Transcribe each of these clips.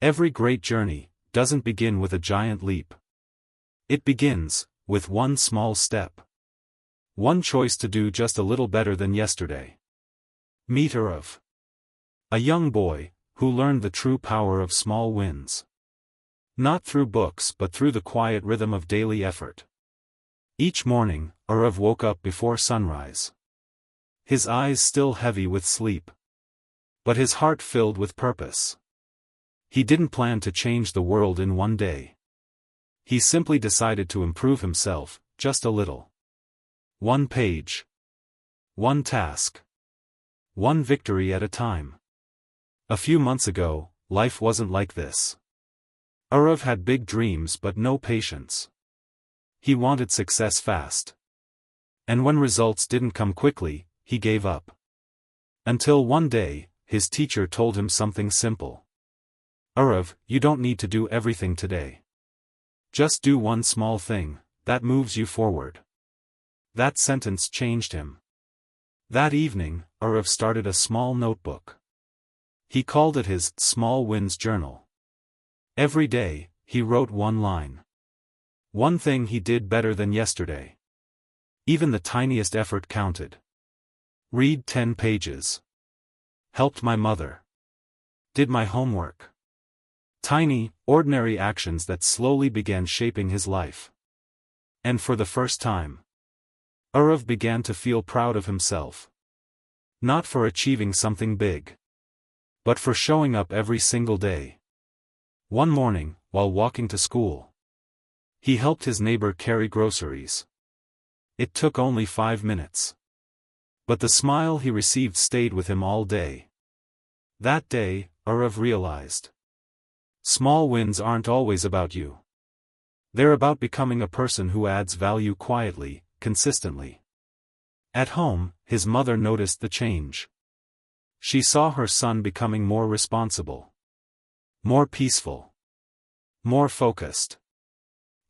Every great journey doesn't begin with a giant leap. It begins with one small step. One choice to do just a little better than yesterday. Meet Arav. A young boy who learned the true power of small wins. Not through books but through the quiet rhythm of daily effort. Each morning, Arav woke up before sunrise. His eyes still heavy with sleep. But his heart filled with purpose. He didn't plan to change the world in one day. He simply decided to improve himself, just a little. One page. One task. One victory at a time. A few months ago, life wasn't like this. Arav had big dreams but no patience. He wanted success fast. And when results didn't come quickly, he gave up. Until one day, his teacher told him something simple. Arav, you don't need to do everything today. Just do one small thing that moves you forward. That sentence changed him. That evening, Arav started a small notebook. He called it his Small Wins Journal. Every day, he wrote one line. One thing he did better than yesterday. Even the tiniest effort counted. Read 10 pages. Helped my mother. Did my homework. Tiny, ordinary actions that slowly began shaping his life. And for the first time, Arav began to feel proud of himself. Not for achieving something big, but for showing up every single day. One morning, while walking to school, he helped his neighbor carry groceries. It took only 5 minutes. But the smile he received stayed with him all day. That day, Arav realized. Small wins aren't always about you. They're about becoming a person who adds value quietly, consistently. At home, his mother noticed the change. She saw her son becoming more responsible. More peaceful. More focused.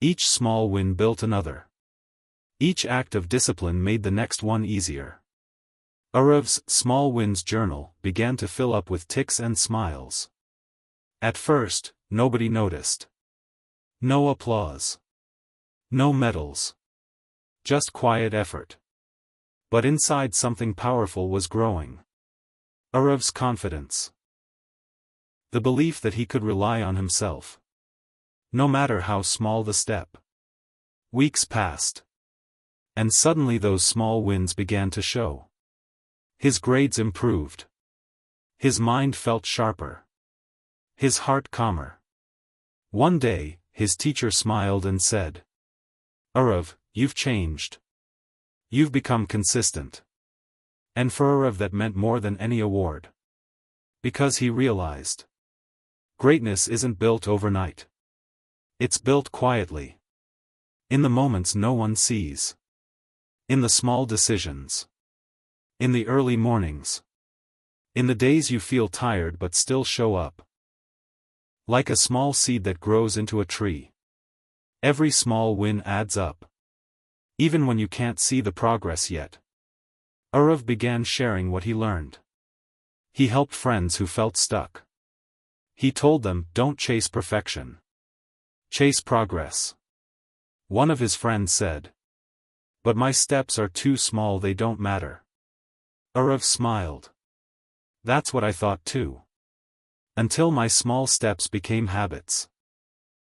Each small win built another. Each act of discipline made the next one easier. Arav's Small Wins Journal began to fill up with ticks and smiles. At first, nobody noticed. No applause. No medals. Just quiet effort. But inside something powerful was growing. Arav's confidence. The belief that he could rely on himself. No matter how small the step. Weeks passed. And suddenly those small wins began to show. His grades improved. His mind felt sharper. His heart calmer. One day, his teacher smiled and said, Arav, you've changed. You've become consistent. And for Arav that meant more than any award. Because he realized. Greatness isn't built overnight. It's built quietly. In the moments no one sees. In the small decisions. In the early mornings. In the days you feel tired but still show up. Like a small seed that grows into a tree. Every small win adds up. Even when you can't see the progress yet. Arav began sharing what he learned. He helped friends who felt stuck. He told them, don't chase perfection. Chase progress. One of his friends said. But my steps are too small, they don't matter. Arav smiled. That's what I thought too. Until my small steps became habits.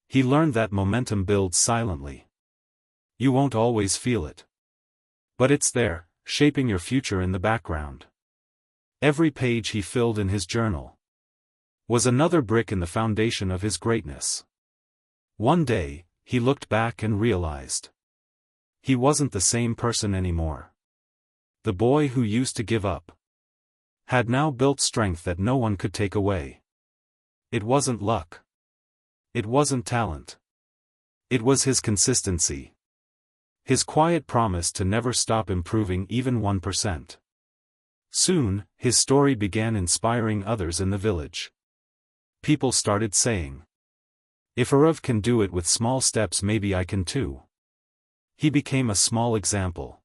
He learned that momentum builds silently. You won't always feel it. But it's there, shaping your future in the background. Every page he filled in his journal was another brick in the foundation of his greatness. One day, he looked back and realized. He wasn't the same person anymore. The boy who used to give up had now built strength that no one could take away. It wasn't luck. It wasn't talent. It was his consistency. His quiet promise to never stop improving even 1%. Soon, his story began inspiring others in the village. People started saying, if Arav can do it with small steps, maybe I can too. He became a small example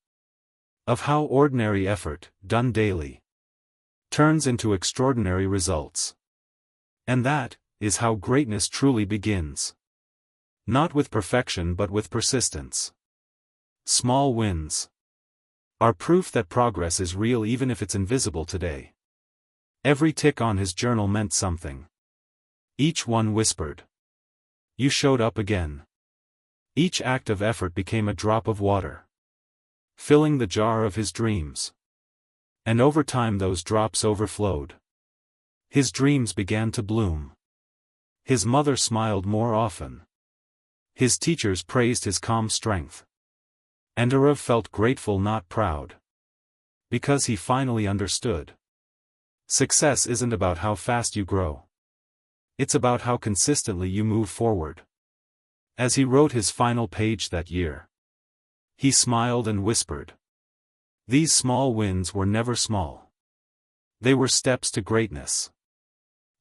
of how ordinary effort, done daily, turns into extraordinary results. And that, is how greatness truly begins. Not with perfection but with persistence. Small wins are proof that progress is real even if it's invisible today. Every tick on his journal meant something. Each one whispered, "You showed up again." Each act of effort became a drop of water, filling the jar of his dreams. And over time those drops overflowed. His dreams began to bloom. His mother smiled more often. His teachers praised his calm strength. And Arav felt grateful, not proud. Because he finally understood. Success isn't about how fast you grow. It's about how consistently you move forward. As he wrote his final page that year, he smiled and whispered, "These small wins were never small. They were steps to greatness."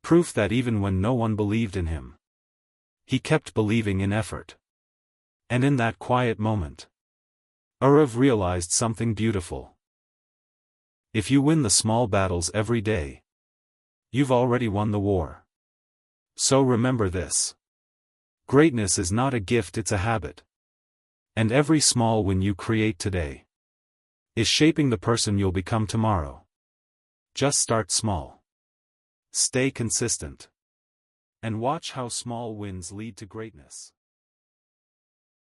Proof that even when no one believed in him, he kept believing in effort. And in that quiet moment, Arav realized something beautiful. If you win the small battles every day, you've already won the war. So remember this. Greatness is not a gift, it's a habit. And every small win you create today is shaping the person you'll become tomorrow. Just start small. Stay consistent. And watch how small wins lead to greatness.